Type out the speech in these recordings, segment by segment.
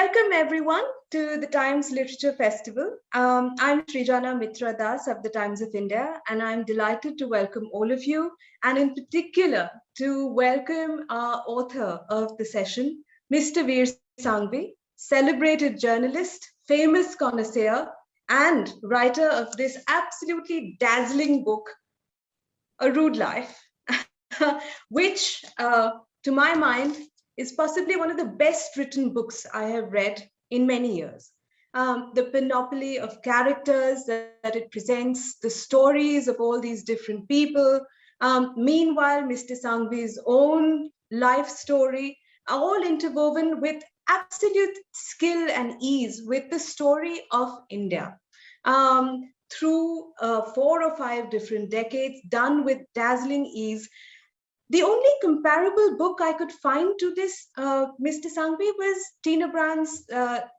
Welcome everyone to the Times Literature Festival. I'm Srijana Mitra of the Times of India, and I'm delighted to welcome all of you, and in particular to welcome our author of the session, Mr. Vir Sanghvi, celebrated journalist, famous connoisseur, and writer of this absolutely dazzling book, A Rude Life, which, to my mind, is possibly one of the best written books I have read in many years. The panoply of characters that it presents, the stories of all these different people. Meanwhile, Mr. Sanghvi's own life story, are all interwoven with absolute skill and ease with the story of India. Through 4 or 5 different decades, done with dazzling ease. The only comparable book I could find to this, Mr. Sanghvi, was Tina Brand's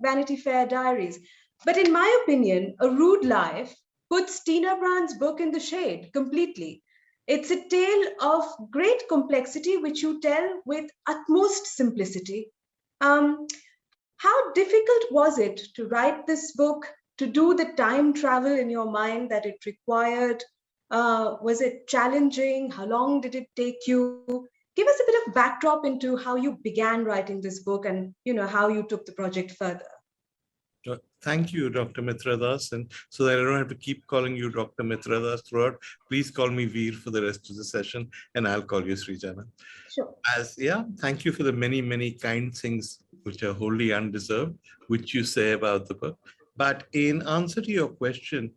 Vanity Fair Diaries. But in my opinion, A Rude Life puts Tina Brand's book in the shade completely. It's a tale of great complexity, which you tell with utmost simplicity. How difficult was it to write this book, to do the time travel in your mind that it required? Was it challenging? How long did it take you? Give us a bit of backdrop into how you began writing this book and how you took the project further. Thank you, Dr. Mitradas. And so that I don't have to keep calling you Dr. Mitradas throughout, please call me Vir for the rest of the session, and I'll call you Srijana. Sure. Thank you for the many, many kind things which are wholly undeserved, which you say about the book. But in answer to your question,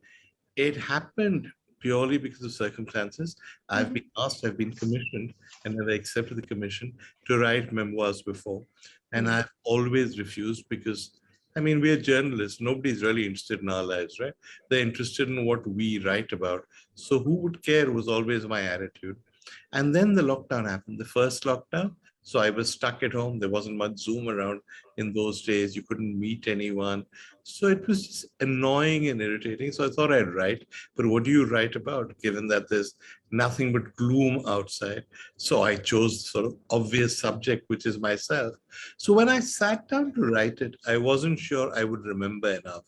it happened purely because of circumstances. I've been asked, I've been commissioned, and I've accepted the commission to write memoirs before. And I've always refused because, we're journalists. Nobody's really interested in our lives, right? They're interested in what we write about. So who would care was always my attitude. And then the lockdown happened, the first lockdown. So I was stuck at home. There wasn't much Zoom around in those days. You couldn't meet anyone. So it was just annoying and irritating. So I thought I'd write, but what do you write about, given that there's nothing but gloom outside? So I chose the sort of obvious subject, which is myself. So when I sat down to write it, I wasn't sure I would remember enough.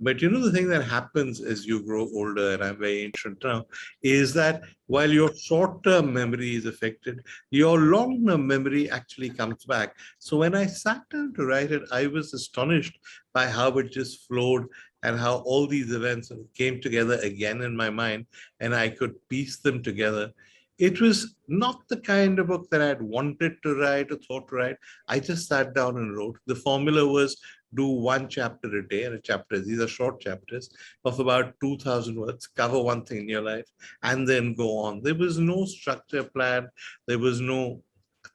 But the thing that happens as you grow older, and I'm very ancient now, is that while your short-term memory is affected, your long-term memory actually comes back. So when I sat down to write it, I was astonished by how it just flowed and how all these events came together again in my mind, and I could piece them together. It was not the kind of book that I'd wanted to write or thought to write. I just sat down and wrote. The formula was do 1 chapter a day, and these are short chapters of about 2,000 words, cover one thing in your life, and then go on. There was no structure plan. There was no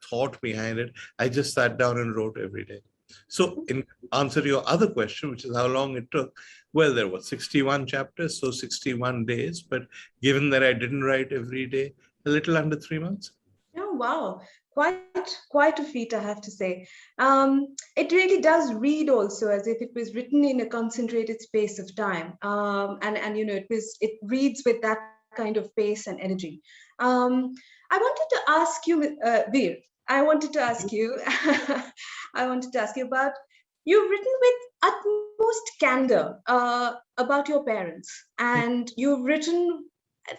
thought behind it. I just sat down and wrote every day. So in answer to your other question, which is how long it took, well, there were 61 chapters, so 61 days. But given that I didn't write every day, a little under 3 months. Oh, wow. Quite a feat, I have to say. It really does read also as if it was written in a concentrated space of time. It reads with that kind of pace and energy. I wanted to ask you, Vir, I wanted to ask you about, you've written with utmost candor about your parents, and you've written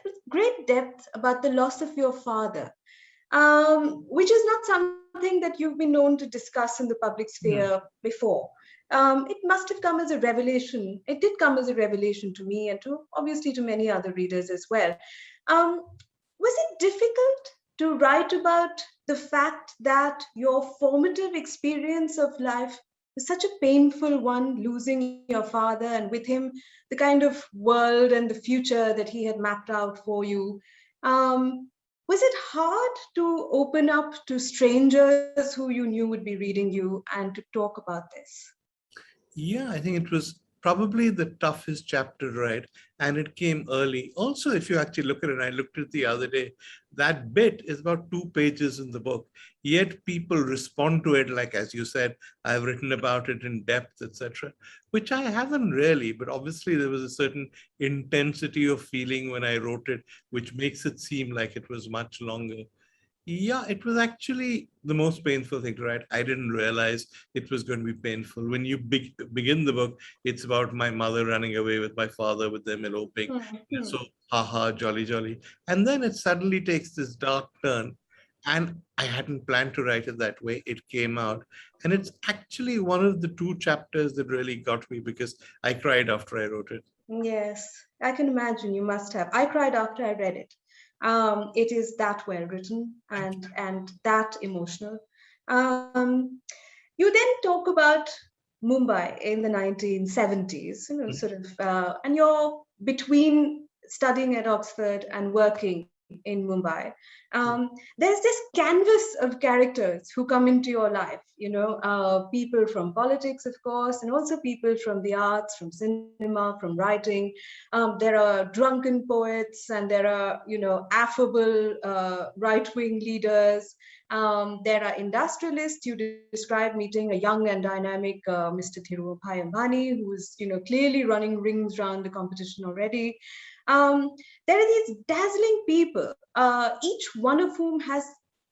with great depth about the loss of your father, which is not something that you've been known to discuss in the public sphere before. It must have come as a revelation. It did come as a revelation to me and obviously to many other readers as well. Was it difficult to write about the fact that your formative experience of life was such a painful one, losing your father, and with him, the kind of world and the future that he had mapped out for you? Was it hard to open up to strangers who you knew would be reading you and to talk about this? Yeah, I think it was probably the toughest chapter to write, and it came early. Also, if you actually look at it, I looked at it the other day, that bit is about 2 pages in the book, yet people respond to it like, as you said, I've written about it in depth, etc., which I haven't really, but obviously there was a certain intensity of feeling when I wrote it, which makes it seem like it was much longer. Yeah, it was actually the most painful thing to write. I didn't realize it was going to be painful. When you begin the book, it's about my mother running away with my father, with them eloping. Hmm. So, haha, jolly, jolly. And then it suddenly takes this dark turn. And I hadn't planned to write it that way. It came out. And it's actually one of the two chapters that really got me because I cried after I wrote it. Yes, I can imagine you must have. I cried after I read it. It is that well written and that emotional. Um, you then talk about Mumbai in the 1970s, sort of, and you're between studying at Oxford and working in Mumbai. There's this canvas of characters who come into your life, people from politics, of course, and also people from the arts, from cinema, from writing. There are drunken poets, and there are, affable right-wing leaders. There are industrialists. You describe meeting a young and dynamic Mr. Dhirubhai Ambani, who is, clearly running rings around the competition already. Um, there are these dazzling people, each one of whom has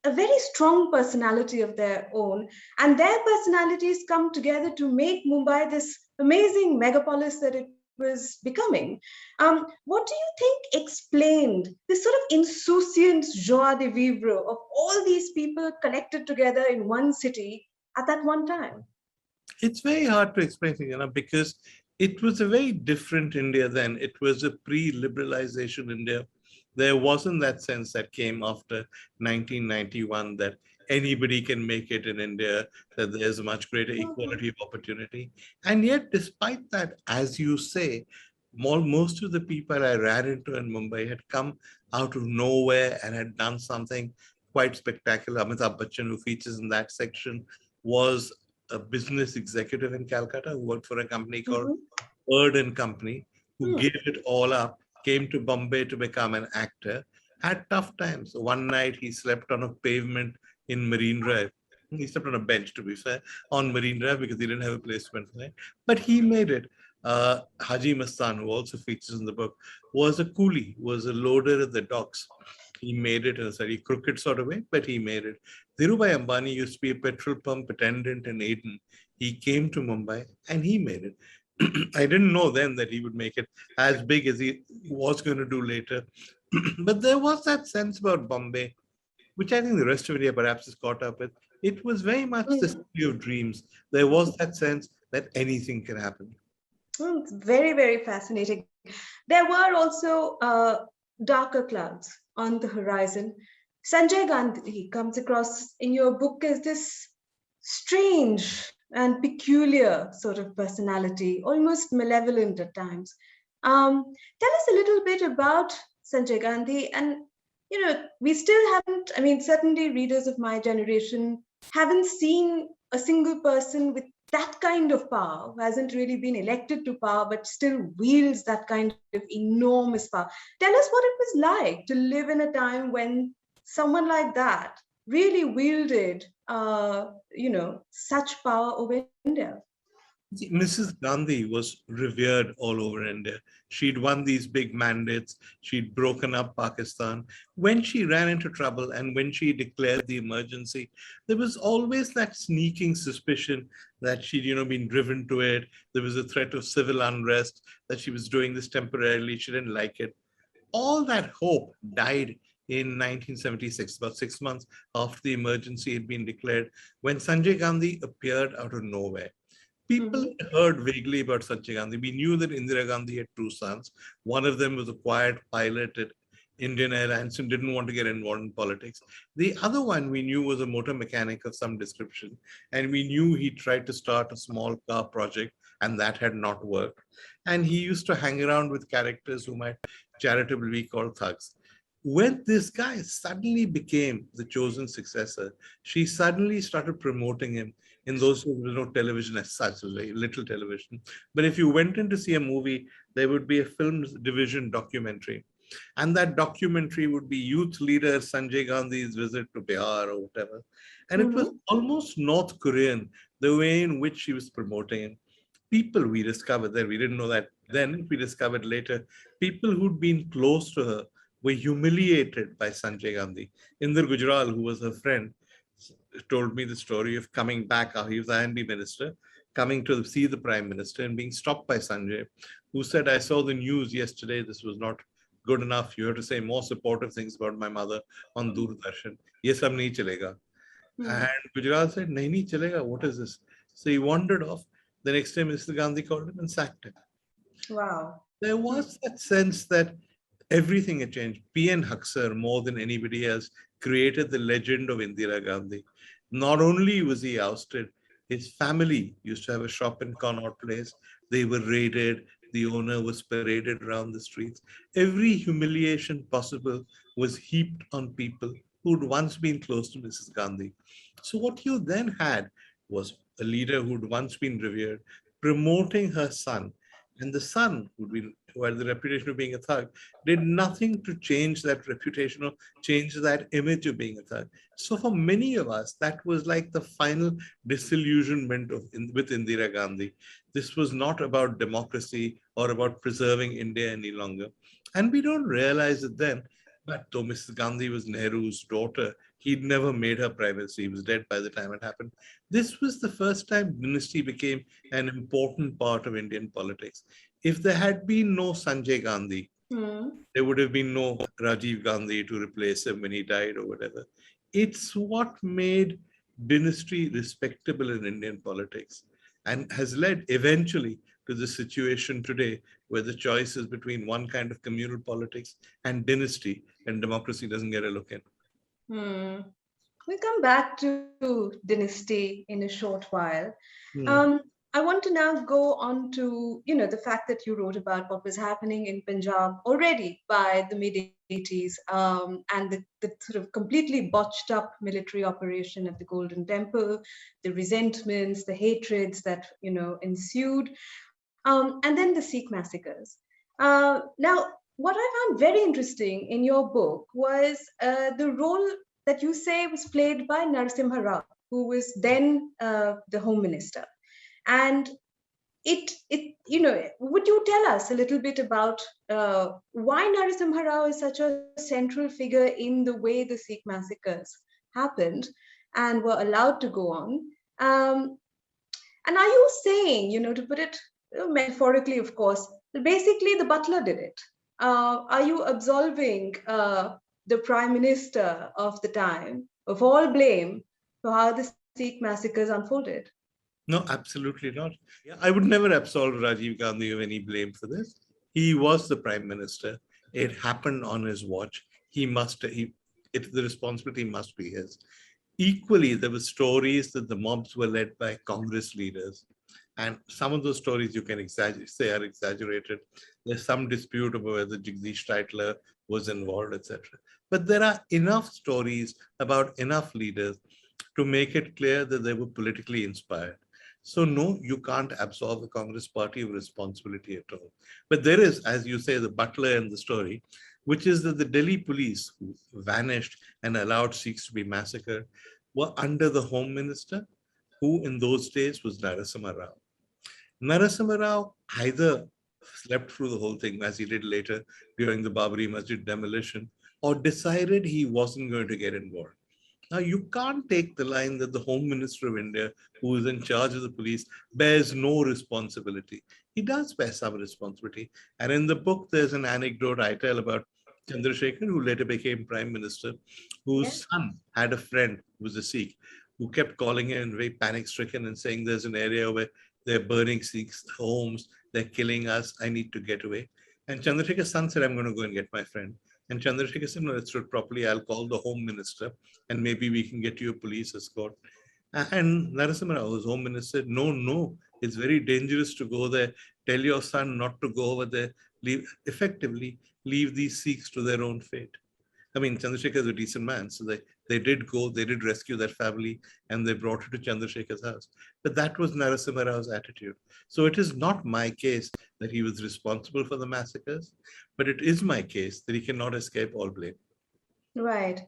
a very strong personality of their own, and their personalities come together to make Mumbai this amazing megapolis that it was becoming. What do you think explained this sort of insouciant joie de vivre of all these people collected together in one city at that one time? It's very hard to explain, because it was a very different India then. It was a pre-liberalization India. There wasn't that sense that came after 1991 that anybody can make it in India, that there's a much greater equality of opportunity. And yet, despite that, as you say, most of the people I ran into in Mumbai had come out of nowhere and had done something quite spectacular. Amitabh Bachchan, who features in that section, was a business executive in Calcutta who worked for a company called Mhm. Bird and Company, who Hmm. gave it all up, came to Bombay to become an actor, had tough times. One night he slept on a pavement in Marine Drive. He slept on a bench, to be fair, on Marine Drive because he didn't have a place to spend the night. But he made it. Haji Mastan, who also features in the book, was a coolie, was a loader at the docks. He made it in a very crooked sort of way, but he made it. Dhirubhai Ambani used to be a petrol pump attendant in Aden. He came to Mumbai and he made it. I didn't know then that he would make it as big as he was going to do later. But there was that sense about Bombay, which I think the rest of India perhaps is caught up with. It was very much the Hmm. city of dreams. There was that sense that anything can happen. It's very, very fascinating. There were also darker clouds on the horizon. Sanjay Gandhi comes across in your book as this strange and peculiar sort of personality, almost malevolent at times. Tell us a little bit about Sanjay Gandhi. And, we still haven't, I mean, certainly readers of my generation haven't seen a single person with that kind of power, who hasn't really been elected to power, but still wields that kind of enormous power. Tell us what it was like to live in a time when someone like that really wielded, such power over India. See, Mrs. Gandhi was revered all over India. She'd won these big mandates. She'd broken up Pakistan. When she ran into trouble and when she declared the emergency, there was always that sneaking suspicion that she'd, been driven to it. There was a threat of civil unrest, that she was doing this temporarily. She didn't like it. All that hope died in 1976, about 6 months after the emergency had been declared, when Sanjay Gandhi appeared out of nowhere. People Mhm. heard vaguely about Sanjay Gandhi. We knew that Indira Gandhi had two sons. One of them was a quiet pilot at Indian Airlines and didn't want to get involved in politics. The other one we knew was a motor mechanic of some description. And we knew he tried to start a small car project and that had not worked. And he used to hang around with characters who might charitably be called thugs. When this guy suddenly became the chosen successor, she suddenly started promoting him. In those days, there was no television as such, there was very little television. But if you went in to see a movie, there would be a film division documentary. And that documentary would be youth leader Sanjay Gandhi's visit to Bihar or whatever. And it was Mhm. almost North Korean, the way in which she was promoting him. People we discovered there, we didn't know that then, we discovered later, people who'd been close to her were humiliated by Sanjay Gandhi. Inder Gujral, who was her friend, told me the story of coming back. He was the IND minister, coming to see the prime minister and being stopped by Sanjay, who said, I saw the news yesterday. This was not good enough. You have to say more supportive things about my mother on Doordarshan. Ye sab nahi chalega. And Gujarat said, nahi chalega. What is this? So he wandered off. The next day, Mr. Gandhi called him and sacked him. Wow. There was that sense that everything had changed. P.N. Huxer, more than anybody else, created the legend of Indira Gandhi. Not only was he ousted, his family used to have a shop in Connaught Place. They were raided. The owner was paraded around the streets. Every humiliation possible was heaped on people who'd once been close to Mrs. Gandhi. So what you then had was a leader who'd once been revered promoting her son, and the son, who had the reputation of being a thug, did nothing to change that reputation or change that image of being a thug. So for many of us, that was like the final disillusionment with Indira Gandhi. This was not about democracy or about preserving India any longer. And we don't realize it then. But though Mrs. Gandhi was Nehru's daughter, he'd never made her prime minister. He was dead by the time it happened. This was the first time dynasty became an important part of Indian politics. If there had been no Sanjay Gandhi, there would have been no Rajiv Gandhi to replace him when he died or whatever. It's what made dynasty respectable in Indian politics and has led eventually to the situation today where the choice is between one kind of communal politics and dynasty, and democracy doesn't get a look in. We'll come back to dynasty in a short while. I want to now go on to, the fact that you wrote about what was happening in Punjab already by the mid-80s, and the sort of completely botched up military operation at the Golden Temple, the resentments, the hatreds that, ensued, and then the Sikh massacres. Now, what I found very interesting in your book was the role that you say was played by Narasimha Rao, who was then the Home Minister. And would you tell us a little bit about why Narasimha Rao is such a central figure in the way the Sikh massacres happened and were allowed to go on? And are you saying, to put it metaphorically, of course, basically the butler did it? Are you absolving the prime minister of the time of all blame for how the Sikh massacres unfolded? No, absolutely not. I would never absolve Rajiv Gandhi of any blame for this. He was the prime minister. It happened on his watch. The responsibility must be his. Equally, there were stories that the mobs were led by Congress leaders. And some of those stories you can say are exaggerated. There's some dispute about whether Jagdish Tytler was involved, etc. But there are enough stories about enough leaders to make it clear that they were politically inspired. So no, you can't absolve the Congress party of responsibility at all. But there is, as you say, the butler in the story, which is that the Delhi police who vanished and allowed Sikhs to be massacred were under the Home Minister, who in those days was Narasimha Rao. Narasimha Rao either slept through the whole thing, as he did later during the Babri Masjid demolition, or decided he wasn't going to get involved. Now, you can't take the line that the Home Minister of India, who is in charge of the police, bears no responsibility. He does bear some responsibility. And in the book, there's an anecdote I tell about Chandrasekhar, who later became Prime Minister, whose son had a friend who was a Sikh, who kept calling him very panic-stricken and saying, there's an area where they're burning Sikhs' homes, they're killing us, I need to get away. And Chandrasekhar's son said, I'm going to go and get my friend. And Chandrasekhar said, no, let's do it properly. I'll call the Home Minister and maybe we can get you a police escort. And Narasimha Rao, who's Home Minister, said, no, it's very dangerous to go there. Tell your son not to go over there. Effectively leave these Sikhs to their own fate. I mean, Chandrasekhar is a decent man, so they did go, they did rescue that family, and they brought her to Chandrasekhar's house. But that was Narasimha Rao's attitude. So it is not my case that he was responsible for the massacres, but it is my case that he cannot escape all blame. Right.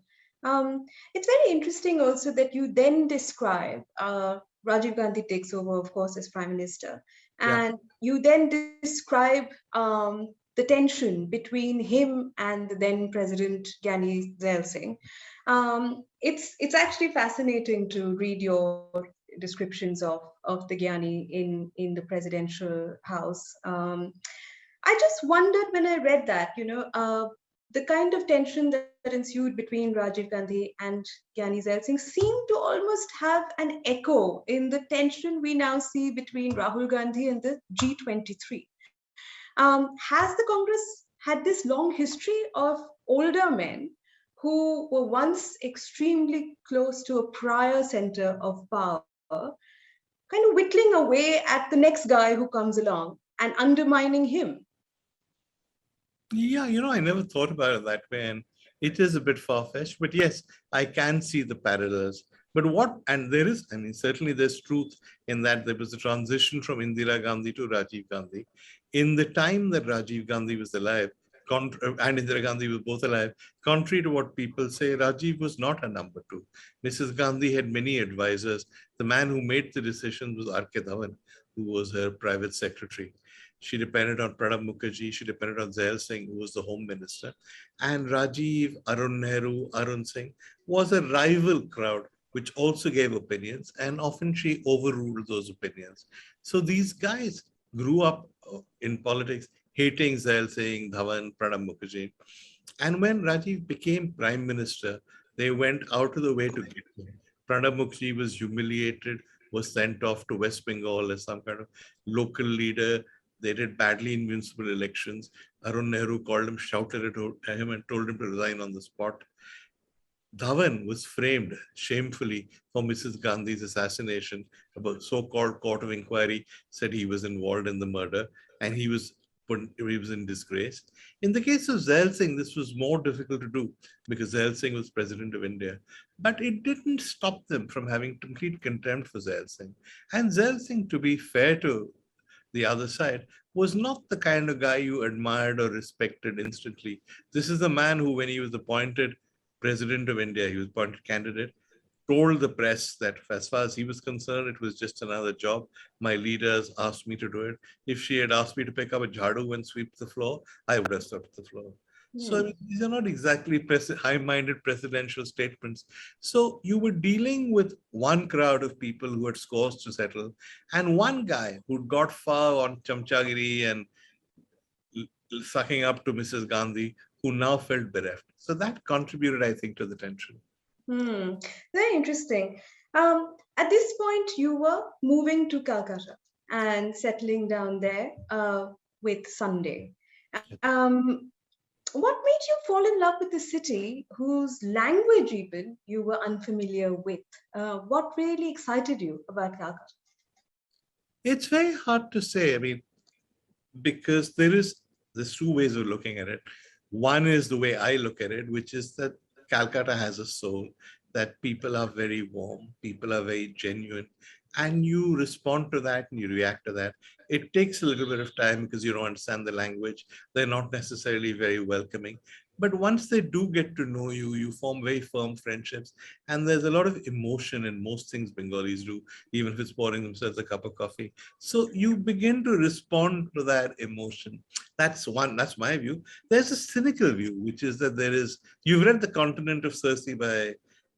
It's very interesting also that you then describe Rajiv Gandhi takes over, of course, as Prime Minister, and you then describe the the tension between him and the then President Gyani Zail Singh. It's actually fascinating to read your descriptions of the Gyani in the presidential house. I just wondered when I read that, the kind of tension that ensued between Rajiv Gandhi and Gyani Zail Singh seemed to almost have an echo in the tension we now see between Rahul Gandhi and the G23. Has the Congress had this long history of older men who were once extremely close to a prior center of power, kind of whittling away at the next guy who comes along and undermining him? Yeah, I never thought about it that way. And it is a bit far-fetched, but yes, I can see the parallels. But there is, certainly there's truth in that there was a transition from Indira Gandhi to Rajiv Gandhi. In the time that Rajiv Gandhi was alive, and Indira Gandhi were both alive, contrary to what people say, Rajiv was not a number two. Mrs. Gandhi had many advisors. The man who made the decisions was R.K. Dhawan, who was her private secretary. She depended on Pranab Mukherjee. She depended on Zail Singh, who was the home minister. And Rajiv, Arun Nehru, Arun Singh was a rival crowd, which also gave opinions. And often she overruled those opinions. So these guys grew up in politics, hating Zail Singh, Dhawan, Pranab Mukherjee. And when Rajiv became prime minister, they went out of the way to get him. Pranab Mukherjee was humiliated, was sent off to West Bengal as some kind of local leader. They did badly in municipal elections. Arun Nehru called him, shouted at him and told him to resign on the spot. Dhawan was framed shamefully for Mrs. Gandhi's assassination. A so-called court of inquiry said he was involved in the murder, and he was in disgrace. In the case of Zail Singh, this was more difficult to do because Zail Singh was president of India. But it didn't stop them from having complete contempt for Zail Singh. And Zail Singh, to be fair to the other side, was not the kind of guy you admired or respected instantly. This is a man who, when he was appointed president of India, he was appointed candidate, told the press that as far as he was concerned, it was just another job. My leaders asked me to do it. If she had asked me to pick up a jhadu and sweep the floor, I would have swept the floor. So these are not exactly high-minded presidential statements. So you were dealing with one crowd of people who had scores to settle, and one guy who got far on chamchagiri and sucking up to Mrs. Gandhi, who now felt bereft. So that contributed, I think, to the tension. Very interesting. At this point, you were moving to Calcutta and settling down there with Sunday. What made you fall in love with the city whose language even you were unfamiliar with? What really excited you about Calcutta? It's very hard to say. Because there's two ways of looking at it. One is the way I look at it, which is that Calcutta has a soul, that people are very warm, people are very genuine, and you respond to that and you react to that. It takes a little bit of time because you don't understand the language. They're not necessarily very welcoming. But once they do get to know you, you form very firm friendships. And there's a lot of emotion in most things Bengalis do, even if it's pouring themselves a cup of coffee. So you begin to respond to that emotion. That's my view. There's a cynical view, which is that you've read The Continent of Circe by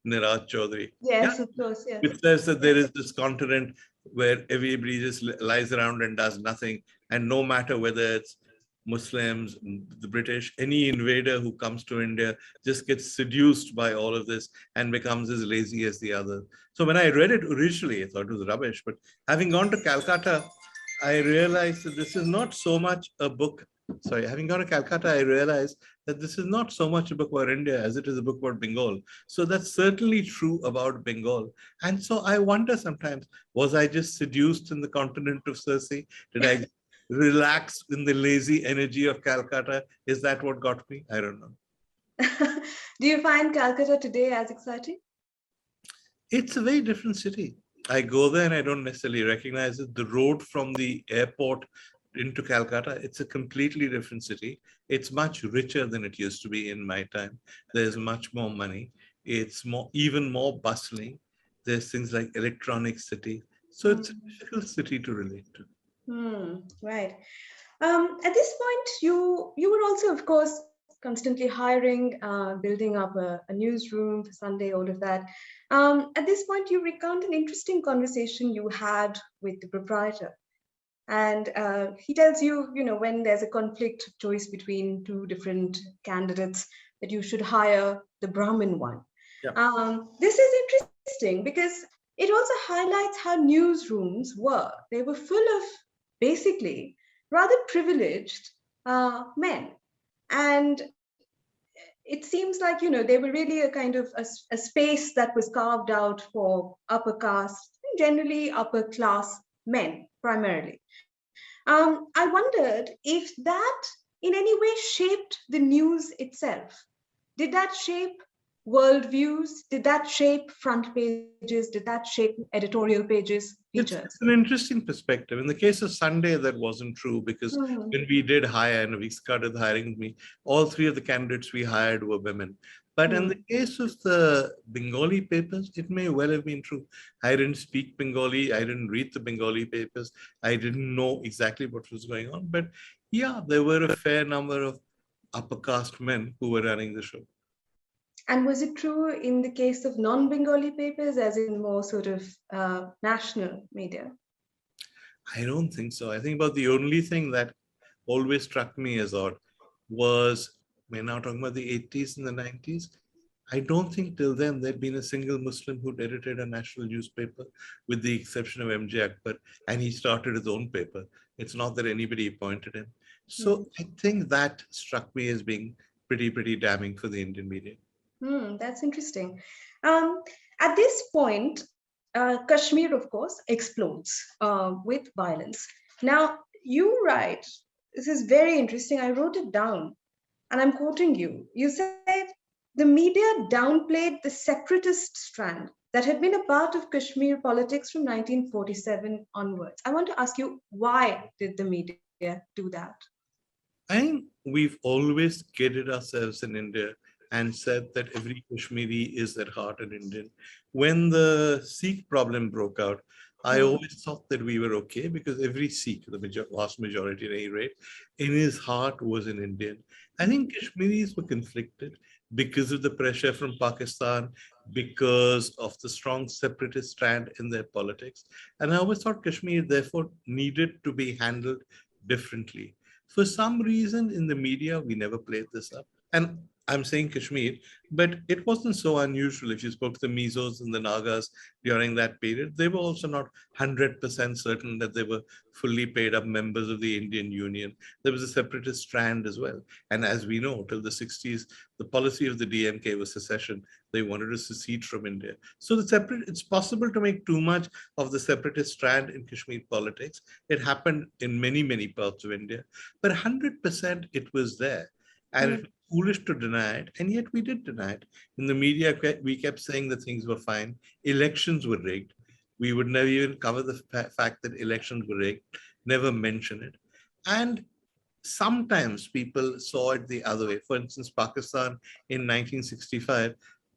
Niraj Chaudhary. Yes, of course, yes. Which says that there is this continent where everybody just lies around and does nothing. And no matter whether it's Muslims, the British, any invader who comes to India just gets seduced by all of this and becomes as lazy as the other. So when I read it originally, I thought it was rubbish. But having gone to Calcutta, I realized that this is not so much a book. Having gone to Calcutta, I realized that this is not so much a book about India as it is a book about Bengal. So that's certainly true about Bengal. And so I wonder sometimes, was I just seduced in the continent of Circe? Did I relax in the lazy energy of Calcutta? Is that what got me? I don't know. Do you find Calcutta today as exciting? It's a very different city. I go there and I don't necessarily recognize it. The road from the airport into Calcutta, it's a completely different city. It's much richer than it used to be in my time. There's much more money. It's even more bustling. There's things like Electronic City. So it's a difficult city to relate to. Right. At this point, you were also, of course, constantly hiring, building up a newsroom for Sunday, all of that. At this point, you recount an interesting conversation you had with the proprietor. And he tells you, when there's a conflict of choice between two different candidates, that you should hire the Brahmin one. Yeah. This is interesting because it also highlights how newsrooms were. They were full of basically rather privileged men. And it seems like, they were really a kind of a space that was carved out for upper caste, generally upper class men primarily. I wondered if that in any way shaped the news itself. Did that shape worldviews? Did that shape front pages? Did that shape editorial pages, features? It's an interesting perspective. In the case of Sunday, that wasn't true because when we did hire and we started hiring me, all three of the candidates we hired were women. But in the case of the Bengali papers, it may well have been true. I didn't speak Bengali. I didn't read the Bengali papers. I didn't know exactly what was going on. But yeah, there were a fair number of upper caste men who were running the show. And was it true in the case of non-Bengali papers, as in more sort of national media? I don't think so. I think about the only thing that always struck me as odd was, we're now talking about the 80s and the 90s. I don't think till then there'd been a single Muslim who'd edited a national newspaper, with the exception of MJ Akbar, and he started his own paper. It's not that anybody appointed him. So I think that struck me as being pretty damning for the Indian media. That's interesting. At this point, Kashmir, of course, explodes with violence. Now, you write, this is very interesting. I wrote it down and I'm quoting you. You said, the media downplayed the separatist strand that had been a part of Kashmir politics from 1947 onwards. I want to ask you, why did the media do that? I think we've always kidded ourselves in India and said that every Kashmiri is at heart an Indian. When the Sikh problem broke out, I always thought that we were okay because every Sikh, the vast majority at any rate, in his heart was an Indian. I think Kashmiris were conflicted because of the pressure from Pakistan, because of the strong separatist strand in their politics. And I always thought Kashmir therefore needed to be handled differently. For some reason in the media, we never played this up. And I'm saying Kashmir, but it wasn't so unusual. If you spoke to the Mizos and the Nagas during that period, they were also not 100% certain that they were fully paid up members of the Indian Union. There was a separatist strand as well. And as we know, till the 60s, the policy of the DMK was secession. They wanted to secede from India. So it's possible to make too much of the separatist strand in Kashmir politics. It happened in many parts of India, but 100% it was there. And it was foolish to deny it, and yet we did deny it. In the media, we kept saying that things were fine. Elections were rigged. We would never even cover the fact that elections were rigged, never mention it. And sometimes people saw it the other way. For instance, Pakistan in 1965,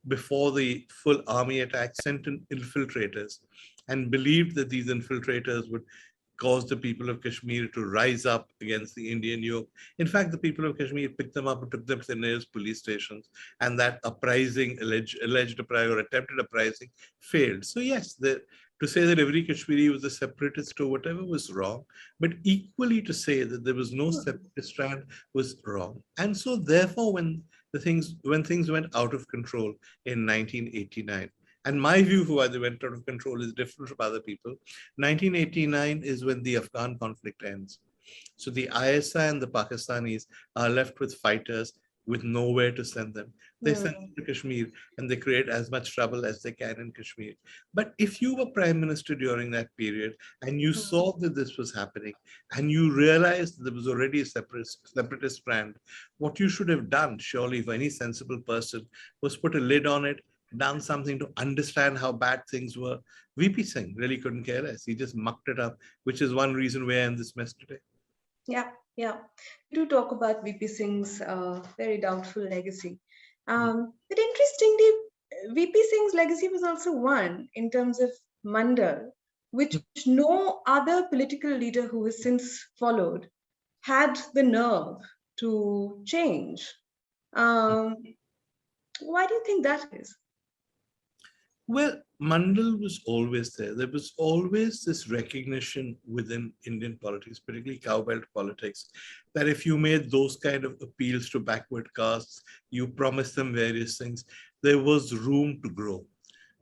before the full army attack, sent in infiltrators and believed that these infiltrators would caused the people of Kashmir to rise up against the Indian yoke. In fact, the people of Kashmir picked them up and took them to the nearest police stations, and that uprising, alleged uprising or attempted uprising, failed. So yes, to say that every Kashmiri was a separatist or whatever was wrong, but equally to say that there was no separatist strand was wrong. And so therefore, when things went out of control in 1989, and my view for why they went out of control is different from other people. 1989 is when the Afghan conflict ends. So the ISI and the Pakistanis are left with fighters with nowhere to send them. They send them to Kashmir and they create as much trouble as they can in Kashmir. But if you were prime minister during that period and you saw that this was happening and you realized that there was already a separatist strand, what you should have done, surely for any sensible person, was put a lid on it, done something to understand how bad things were. VP Singh really couldn't care less. He just mucked it up, which is one reason we're in this mess today. Yeah. We do talk about VP Singh's very doubtful legacy. But interestingly, VP Singh's legacy was also one in terms of Mandal, which no other political leader who has since followed had the nerve to change. Why do you think that is? Well, Mandal was always there. There was always this recognition within Indian politics, particularly cowbelt politics, that if you made those kind of appeals to backward castes, you promised them various things, there was room to grow.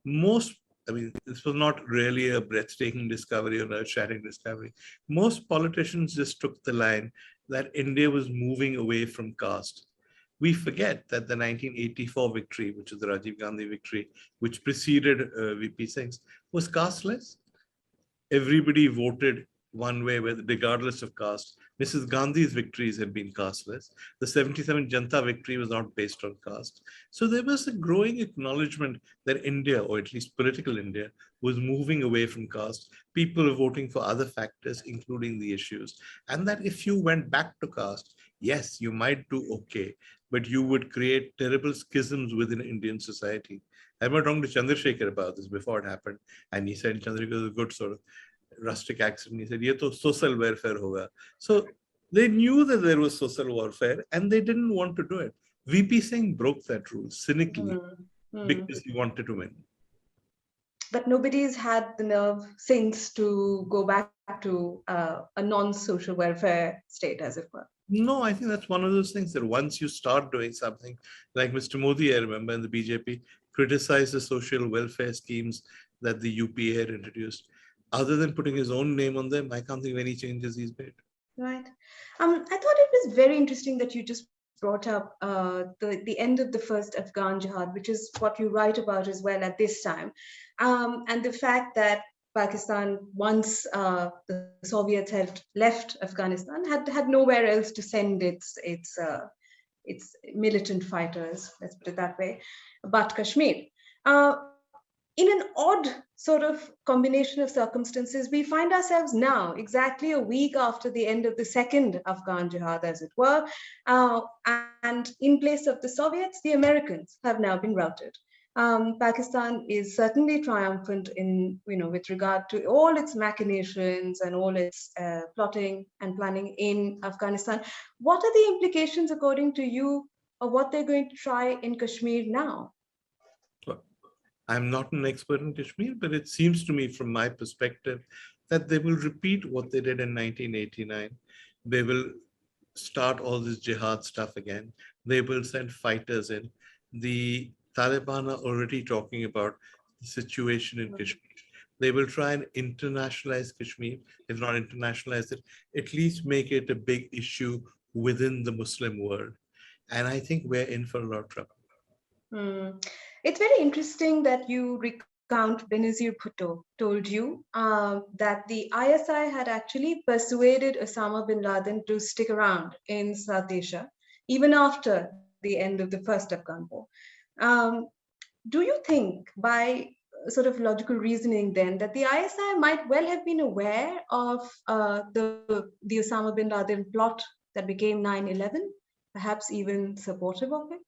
This was not really a breathtaking discovery or a shattering discovery. Most politicians just took the line that India was moving away from caste. We forget that the 1984 victory, which is the Rajiv Gandhi victory, which preceded VP Singh's, was casteless. Everybody voted one way, regardless of caste. Mrs. Gandhi's victories have been casteless. The 77 Janta victory was not based on caste. So there was a growing acknowledgement that India, or at least political India, was moving away from caste. People were voting for other factors, including the issues. And that if you went back to caste, yes, you might do okay, but you would create terrible schisms within Indian society. I remember talking to Chandrasekhar about this before it happened, and he said Chandrasekhar was a good sort of rustic accent. He said, "Ye to social welfare hoga." So they knew that there was social warfare, and they didn't want to do it. VP Singh broke that rule cynically because he wanted to win. But nobody's had the nerve since to go back to a non-social welfare state, as it were. No, I think that's one of those things that once you start doing something, like Mr. Modi, I remember in the BJP, criticized the social welfare schemes that the UPA had introduced. Other than putting his own name on them, I can't think of any changes he's made. Right. I thought it was very interesting that you just brought up the end of the first Afghan jihad, which is what you write about as well at this time. And the fact that Pakistan, once the Soviets had left Afghanistan, had nowhere else to send its militant fighters, let's put it that way, but Kashmir. In an odd sort of combination of circumstances, we find ourselves now, exactly a week after the end of the second Afghan jihad, as it were, and in place of the Soviets, the Americans have now been routed. Pakistan is certainly triumphant in, with regard to all its machinations and all its plotting and planning in Afghanistan. What are the implications, according to you, of what they're going to try in Kashmir now? I'm not an expert in Kashmir, but it seems to me from my perspective that they will repeat what they did in 1989. They will start all this jihad stuff again. They will send fighters in. The Taliban are already talking about the situation in Kashmir. They will try and internationalize Kashmir. If not internationalize it, at least make it a big issue within the Muslim world. And I think we're in for a lot of trouble. It's very interesting that you recount Benazir Bhutto told you that the ISI had actually persuaded Osama bin Laden to stick around in South Asia, even after the end of the first Afghan war. Do you think, by sort of logical reasoning then, that the ISI might well have been aware of the Osama bin Laden plot that became 9/11, perhaps even supportive of it?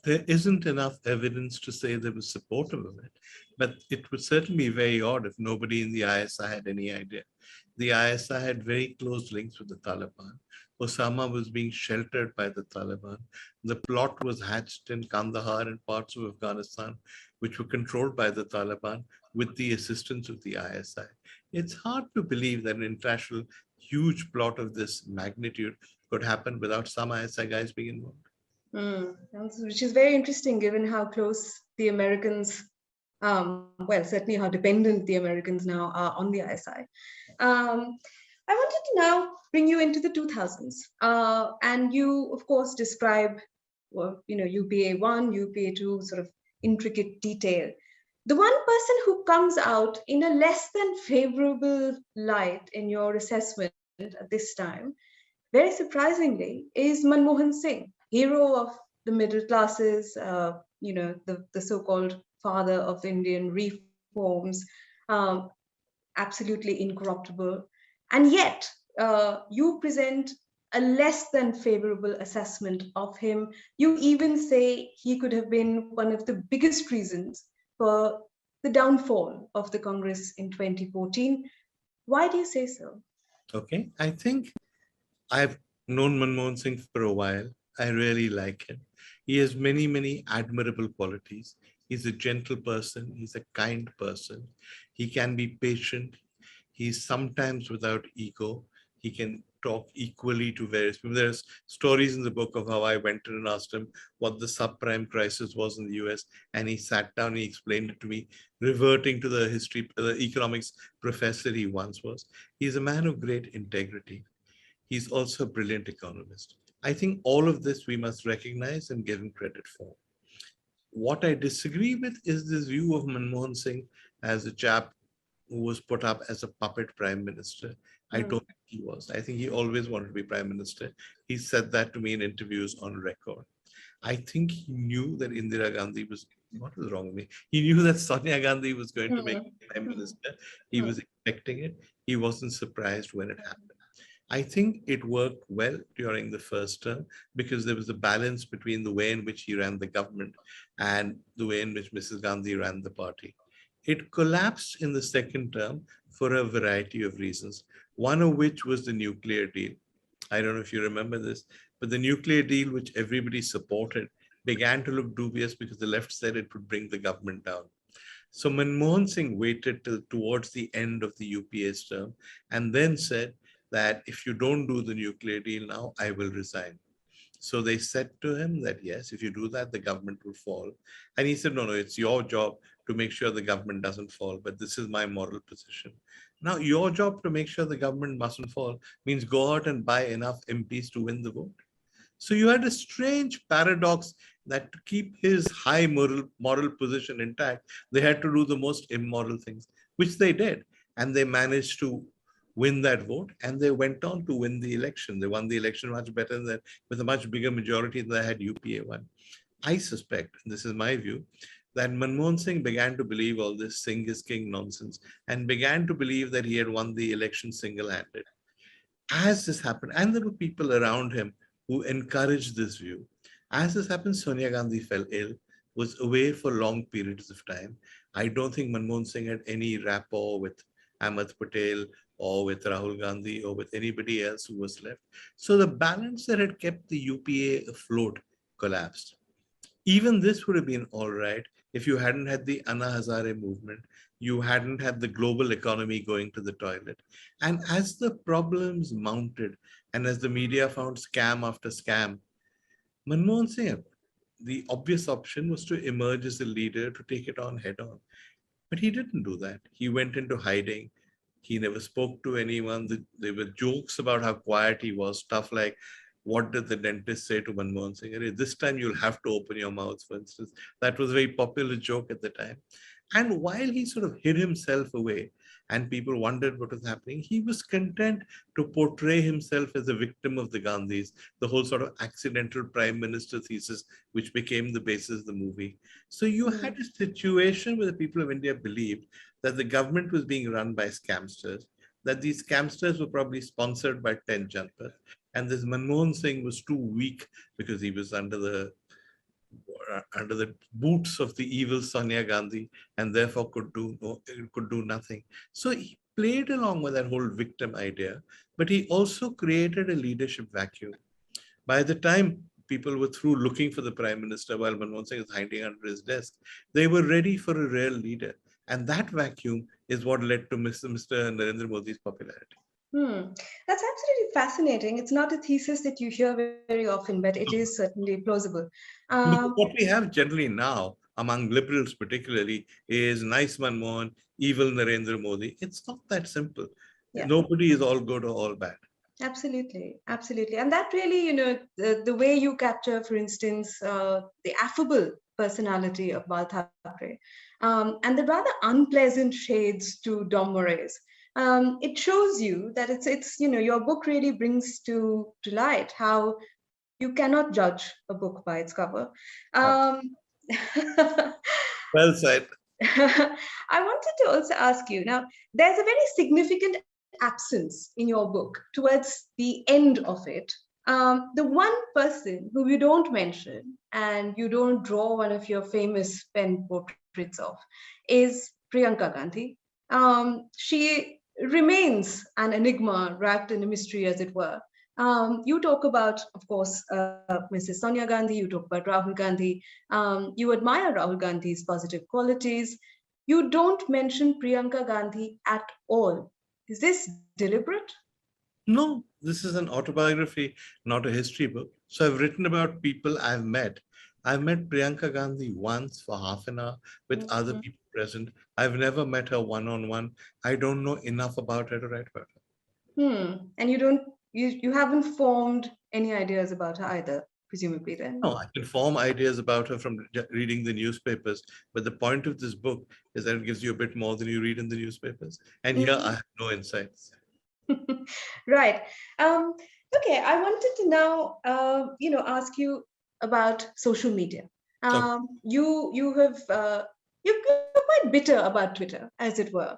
There isn't enough evidence to say they were supportive of it, but it would certainly be very odd if nobody in the ISI had any idea. The ISI had very close links with the Taliban. Osama was being sheltered by the Taliban. The plot was hatched in Kandahar and parts of Afghanistan, which were controlled by the Taliban with the assistance of the ISI. It's hard to believe that an international huge plot of this magnitude could happen without some ISI guys being involved. Which is very interesting, given how close the Americans, certainly how dependent the Americans now are on the ISI. I wanted to now bring you into the 2000s, and you, of course, describe, UPA 1, UPA 2, sort of intricate detail. The one person who comes out in a less than favorable light in your assessment at this time, very surprisingly, is Manmohan Singh, hero of the middle classes, the so-called father of Indian reforms, absolutely incorruptible. And yet, you present a less than favorable assessment of him. You even say he could have been one of the biggest reasons for the downfall of the Congress in 2014. Why do you say so? Okay, I think I've known Manmohan Singh for a while. I really like him. He has many, many admirable qualities. He's a gentle person. He's a kind person. He can be patient. He's sometimes without ego. He can talk equally to various people. There's stories in the book of how I went in and asked him what the subprime crisis was in the US, and he sat down and he explained it to me, reverting to the history, the economics professor he once was. He's a man of great integrity. He's also a brilliant economist. I think all of this we must recognize and give him credit for. What I disagree with is this view of Manmohan Singh as a chap who was put up as a puppet prime minister. I don't think he was. I think he always wanted to be prime minister. He said that to me in interviews on record. I think he knew that Indira Gandhi was, what was wrong with me? He knew that Sonia Gandhi was going to make prime minister. He was expecting it. He wasn't surprised when it happened. I think it worked well during the first term because there was a balance between the way in which he ran the government and the way in which Mrs. Gandhi ran the party. It collapsed in the second term for a variety of reasons, one of which was the nuclear deal. I don't know if you remember this, but the nuclear deal, which everybody supported, began to look dubious because the left said it would bring the government down. So Manmohan Singh waited till towards the end of the UPA's term and then said that if you don't do the nuclear deal now, I will resign. So they said to him that, yes, if you do that, the government will fall. And he said, no, no, it's your job to make sure the government doesn't fall, but this is my moral position. Now, your job to make sure the government mustn't fall means go out and buy enough MPs to win the vote. So you had a strange paradox that to keep his high moral position intact, they had to do the most immoral things, which they did. And they managed to win that vote, and they went on to win the election. They won the election much better than that, with a much bigger majority than they had UPA won. I suspect, and this is my view, that Manmohan Singh began to believe all this Singh is king nonsense and began to believe that he had won the election single-handed. As this happened, and there were people around him who encouraged this view, as this happened, Sonia Gandhi fell ill, was away for long periods of time. I don't think Manmohan Singh had any rapport with Ahmed Patel or with Rahul Gandhi or with anybody else who was left. So the balance that had kept the UPA afloat collapsed. Even this would have been all right if you hadn't had the Anna Hazare movement, you hadn't had the global economy going to the toilet. And as the problems mounted, and as the media found scam after scam, Manmohan Singh, the obvious option was to emerge as a leader to take it on head on. But he didn't do that. He went into hiding. He never spoke to anyone. There were jokes about how quiet he was, stuff like, what did the dentist say to Manmohan Singh? This time you'll have to open your mouth, for instance. That was a very popular joke at the time. And while he sort of hid himself away and people wondered what was happening, he was content to portray himself as a victim of the Gandhis, the whole sort of accidental prime minister thesis, which became the basis of the movie. So you had a situation where the people of India believed that the government was being run by scamsters, that these scamsters were probably sponsored by 10 janpas, and this Manmohan Singh was too weak because he was under the boots of the evil Sonia Gandhi and therefore could do nothing. So he played along with that whole victim idea, but he also created a leadership vacuum. By the time people were through looking for the prime minister while Manmohan Singh was hiding under his desk, they were ready for a real leader. And that vacuum is what led to Mr. Narendra Modi's popularity. That's absolutely fascinating. It's not a thesis that you hear very often, but it is certainly plausible. What we have generally now, among liberals particularly, is nice Manmohan, evil Narendra Modi. It's not that simple. Yeah. Nobody is all good or all bad. Absolutely, absolutely. And that really, the way you capture, for instance, the affable personality of Bal Thackeray and the rather unpleasant shades to Dom Moraes. It shows you that it's your book really brings to light how you cannot judge a book by its cover. Well said. I wanted to also ask you now, there's a very significant absence in your book towards the end of it. The one person who you don't mention and you don't draw one of your famous pen portraits of is Priyanka Gandhi. She remains an enigma wrapped in a mystery, as it were. You talk about, of course, Mrs. Sonia Gandhi, you talk about Rahul Gandhi. You admire Rahul Gandhi's positive qualities. You don't mention Priyanka Gandhi at all. Is this deliberate? No, this is an autobiography, not a history book. So I've written about people I've met. I've met Priyanka Gandhi once for half an hour with other Mhm. people present. I've never met her one-on-one. I don't know enough about her to write about her. And you haven't formed any ideas about her either, presumably then. No, I can form ideas about her from reading the newspapers, but the point of this book is that it gives you a bit more than you read in the newspapers. And here I have no insights. Right. Um, okay, I wanted to now, ask you about social media. So, You have you're quite bitter about Twitter, as it were.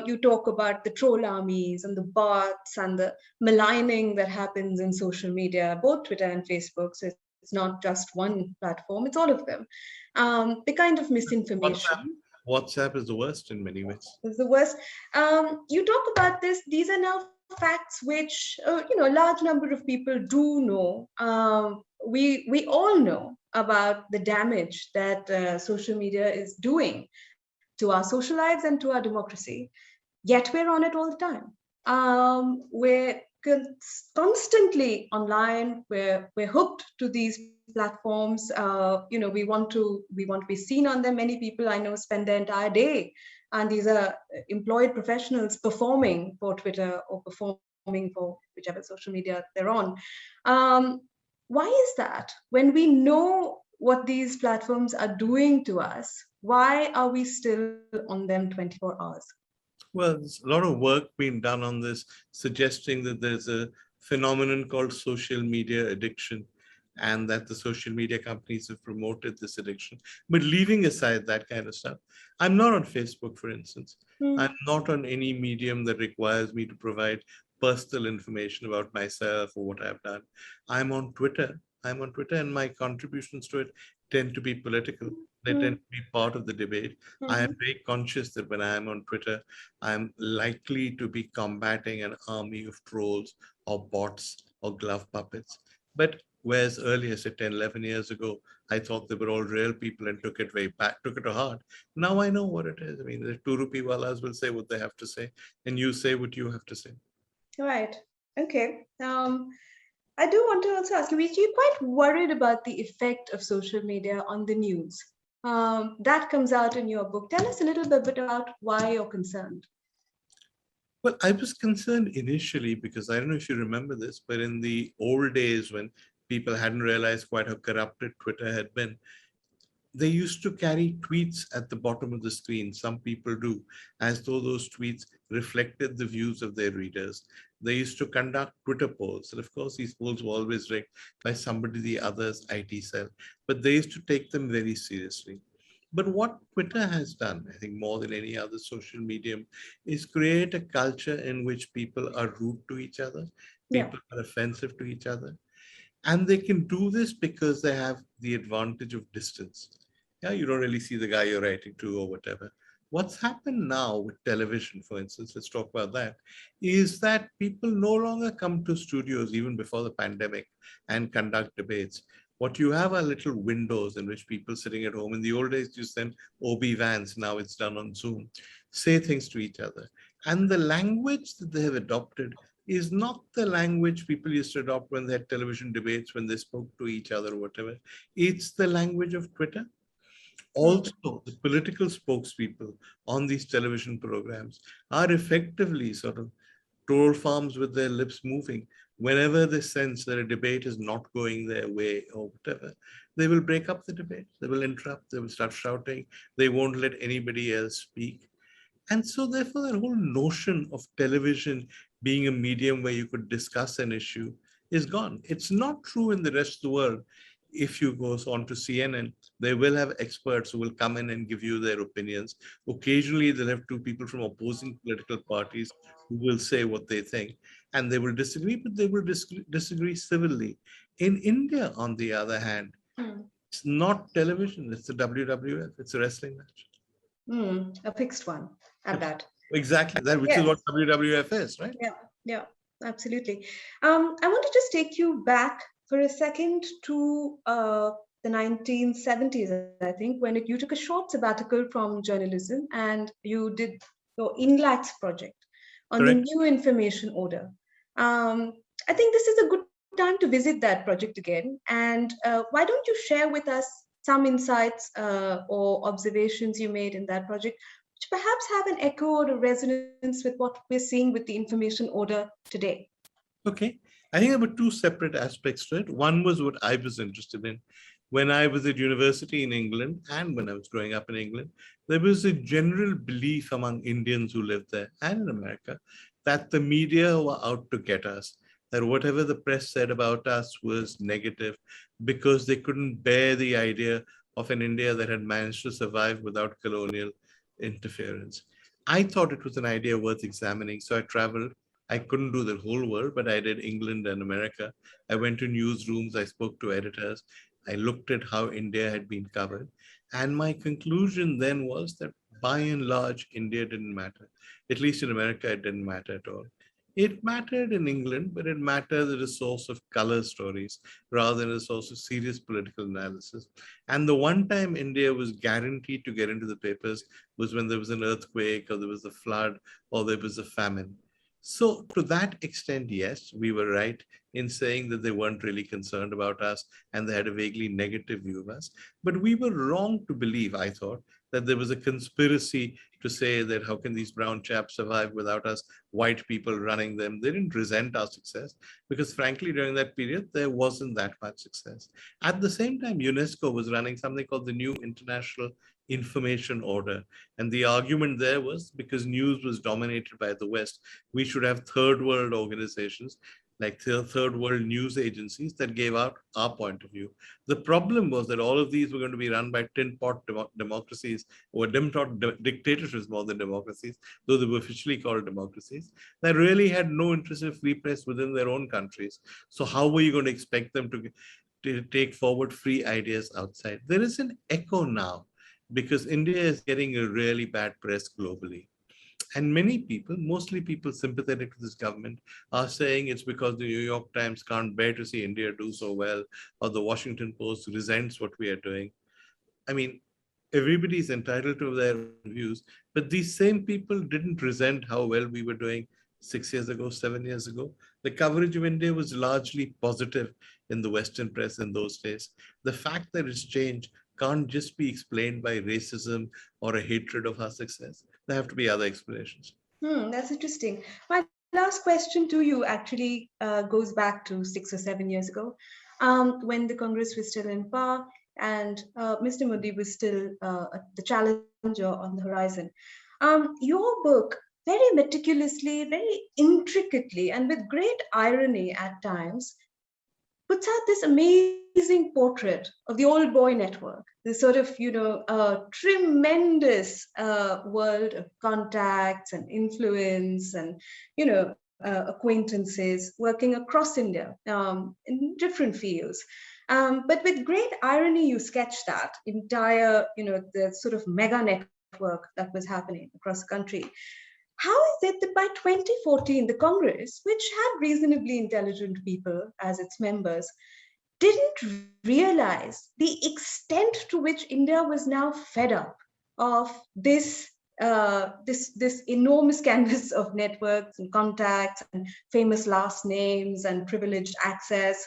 You talk about the troll armies and the bots and the maligning that happens in social media, both Twitter and Facebook. So it's not just one platform; it's all of them. The kind of WhatsApp, misinformation WhatsApp is the worst in many ways. is the worst. You talk about this. These are now facts which a large number of people do know. We all know about the damage that social media is doing to our social lives and to our democracy. Yet we're on it all the time. We're constantly online. We're hooked to these platforms. We want to be seen on them. Many people I know spend their entire day, and these are employed professionals performing for Twitter or performing for whichever social media they're on. Um, why is that? When we know what these platforms are doing to us, why are we still on them 24 hours? Well, there's a lot of work being done on this, suggesting that there's a phenomenon called social media addiction and that the social media companies have promoted this addiction. But leaving aside that kind of stuff, I'm not on Facebook, for instance. I'm not on any medium that requires me to provide personal information about myself or what I've done. I'm on Twitter. I'm on Twitter, and my contributions to it tend to be political. They tend to be part of the debate. I am very conscious that when I am on Twitter, I'm likely to be combating an army of trolls or bots or glove puppets. But whereas earlier, say 10, 11 years ago, I thought they were all real people and took it way back, took it to heart. Now I know what it is. I mean, the 2 rupee wallahs will say what they have to say, and you say what you have to say. Right. Okay. I do want to also ask you, are you quite worried about the effect of social media on the news? That comes out in your book. Tell us a little bit about why you're concerned. Well, I was concerned initially because I don't know if you remember this, but in the old days when people hadn't realized quite how corrupted Twitter had been, they used to carry tweets at the bottom of the screen. Some people do, as though those tweets reflected the views of their readers. They used to conduct Twitter polls. And of course, these polls were always rigged by somebody, the other's IT cell, but they used to take them very seriously. But what Twitter has done, I think more than any other social medium, is create a culture in which people are rude to each other, Yeah. people are offensive to each other. And they can do this because they have the advantage of distance. Yeah, you don't really see the guy you're writing to or whatever. What's happened now with television, for instance, let's talk about that, is that people no longer come to studios even before the pandemic and conduct debates. What you have are little windows in which people sitting at home. In the old days, you send OB vans, now it's done on Zoom, say things to each other. And the language that they have adopted is not the language people used to adopt when they had television debates, when they spoke to each other or whatever. It's the language of Twitter. Also, the political spokespeople on these television programs are effectively sort of troll farms with their lips moving. Whenever they sense that a debate is not going their way or whatever, they will break up the debate. They will interrupt. They will start shouting. They won't let anybody else speak. And so, therefore, that whole notion of television being a medium where you could discuss an issue is gone. It's not true in the rest of the world. If you go on to CNN, they will have experts who will come in and give you their opinions. Occasionally, they'll have two people from opposing political parties who will say what they think, and they will disagree, but they will disagree civilly. In India, on the other hand, it's not television, it's the WWF, it's a wrestling match. A fixed one at that. Exactly, that which is Yes. what WWF is, right? Yeah. Yeah. Absolutely. I want to just take you back for a second to the 1970s, I think, when you took a short sabbatical from journalism and you did your INGLAX project on the Correct? new information order. Um, I think this is a good time to visit that project again. And why don't you share with us some insights or observations you made in that project, which perhaps have an echo or a resonance with what we're seeing with the information order today? Okay. I think there were two separate aspects to it. One was what I was interested in. When I was at university in England and when I was growing up in England, there was a general belief among Indians who lived there and in America that the media were out to get us, that whatever the press said about us was negative because they couldn't bear the idea of an India that had managed to survive without colonial interference. I thought it was an idea worth examining, so I traveled. I couldn't do the whole world, but I did England and America. I went to newsrooms, I spoke to editors, I looked at how India had been covered. And my conclusion then was that by and large, India didn't matter. At least in America, it didn't matter at all. It mattered in England, but it mattered as a source of color stories rather than a source of serious political analysis. And the one time India was guaranteed to get into the papers was when there was an earthquake or there was a flood or there was a famine. So, to that extent, yes, we were right in saying that they weren't really concerned about us and they had a vaguely negative view of us. But we were wrong to believe, I thought, that there was a conspiracy to say that how can these brown chaps survive without us white people running them. They didn't resent our success because, frankly, during that period, there wasn't that much success. At the same time, UNESCO was running something called the New International Information Order. And the argument there was because news was dominated by the West, we should have third world organizations like third world news agencies that gave out our point of view. The problem was that all of these were going to be run by tin pot democracies or dictatorships more than democracies, though they were officially called democracies, that really had no interest in free press within their own countries. So how were you going to expect them to take forward free ideas outside? There is an echo now because India is getting a really bad press globally. And many people, mostly people sympathetic to this government, are saying it's because the New York Times can't bear to see India do so well, or the Washington Post resents what we are doing. I mean, everybody's entitled to their views, but these same people didn't resent how well we were doing 6 years ago, 7 years ago. The coverage of India was largely positive in the Western press in those days. The fact that it's changed can't just be explained by racism or a hatred of our success. There have to be other explanations. That's interesting. My last question to you actually goes back to 6 or 7 years ago, when the Congress was still in power and Mr. Modi was still the challenger on the horizon. Your book very meticulously, very intricately, and with great irony at times, puts out this amazing portrait of the old boy network, this sort of, tremendous world of contacts and influence and, acquaintances working across India in different fields. But with great irony, you sketch that entire, the sort of mega network that was happening across the country. How is it that by 2014, the Congress, which had reasonably intelligent people as its members, didn't realize the extent to which India was now fed up of this enormous canvas of networks and contacts and famous last names and privileged access?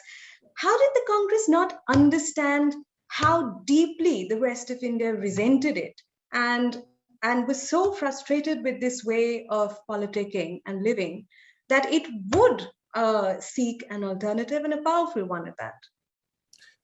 How did the Congress not understand how deeply the rest of India resented it and was so frustrated with this way of politicking and living that it would seek an alternative and a powerful one at that?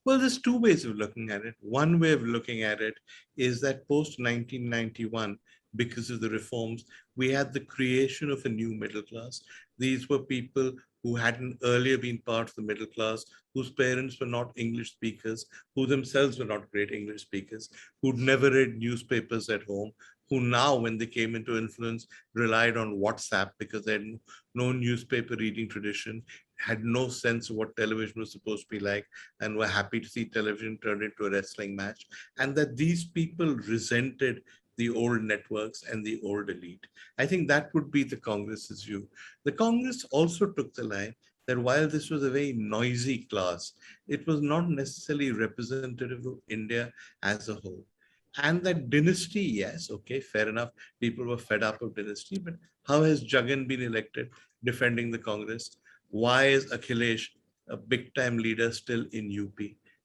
Well, there's two ways of looking at it. One way of looking at it is that post 1991, because of the reforms, we had the creation of a new middle class. These were people who hadn't earlier been part of the middle class, whose parents were not English speakers, who themselves were not great English speakers, who'd never read newspapers at home, who now, when they came into influence, relied on WhatsApp because they had no newspaper reading tradition, had no sense of what television was supposed to be like, and were happy to see television turned into a wrestling match. And that these people resented the old networks and the old elite. I think that would be the Congress's view. The Congress also took the line that while this was a very noisy class, it was not necessarily representative of India as a whole. And that dynasty, yes, okay, fair enough. People were fed up of dynasty, but how has Jagan been elected defending the Congress? Why is Akhilesh, a big time leader, still in UP?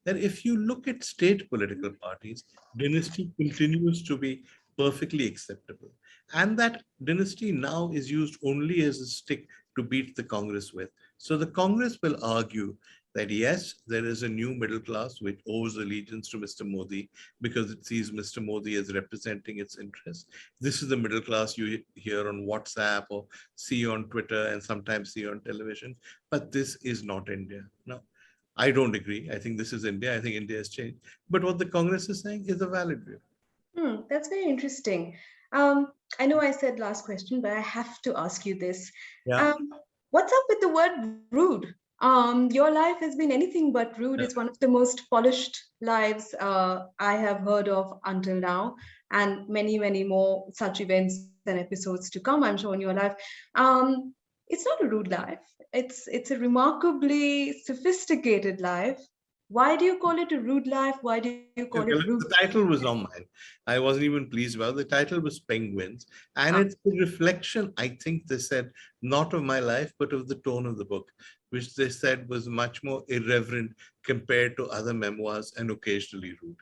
That if you look at state political parties, dynasty continues to be perfectly acceptable. And that dynasty now is used only as a stick to beat the Congress with. So the Congress will argue that yes, there is a new middle class which owes allegiance to Mr. Modi because it sees Mr. Modi as representing its interests. This is the middle class you hear on WhatsApp or see on Twitter and sometimes see on television, but this is not India. Now, I don't agree. I think this is India. I think India has changed. But what the Congress is saying is a valid view. That's very interesting. I know I said last question, but I have to ask you this. Yeah. What's up with the word rude? Your life has been anything but rude. It's one of the most polished lives I have heard of until now, and many, many more such events and episodes to come, I'm sure, in your life. It's not a rude life. It's a remarkably sophisticated life. Why do you call it a rude life? Why do you call it rude? The title was not mine. I wasn't even pleased about it. The title was Penguins. And it's a reflection, I think they said, not of my life, but of the tone of the book, which they said was much more irreverent compared to other memoirs and occasionally rude.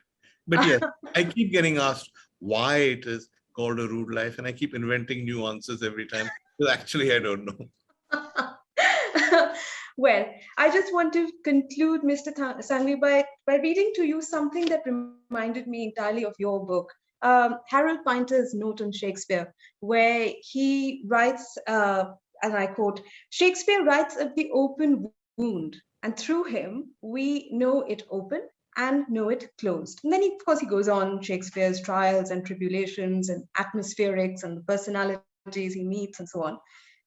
But yes, I keep getting asked why it is called a rude life. And I keep inventing new answers every time. But actually, I don't know. Well, I just want to conclude, Mr. Sanghvi, by reading to you something that reminded me entirely of your book, Harold Pinter's Note on Shakespeare, where he writes, and I quote, "Shakespeare writes of the open wound, and through him, we know it open and know it closed." And then, of course, he goes on Shakespeare's trials and tribulations and atmospherics and the personalities he meets and so on.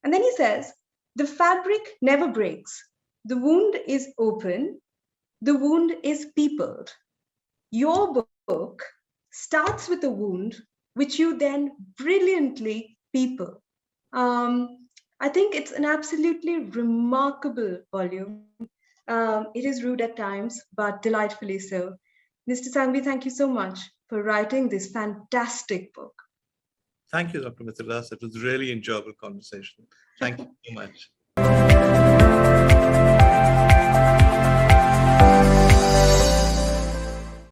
And then he says, "The fabric never breaks. The wound is open. The wound is peopled. Your book starts with a wound, which you then brilliantly people." I think it's an absolutely remarkable volume. It is rude at times, but delightfully so. Mr. Sanghvi, thank you so much for writing this fantastic book. Thank you, Dr. Mithridas. It was a really enjoyable conversation. Thank you so much.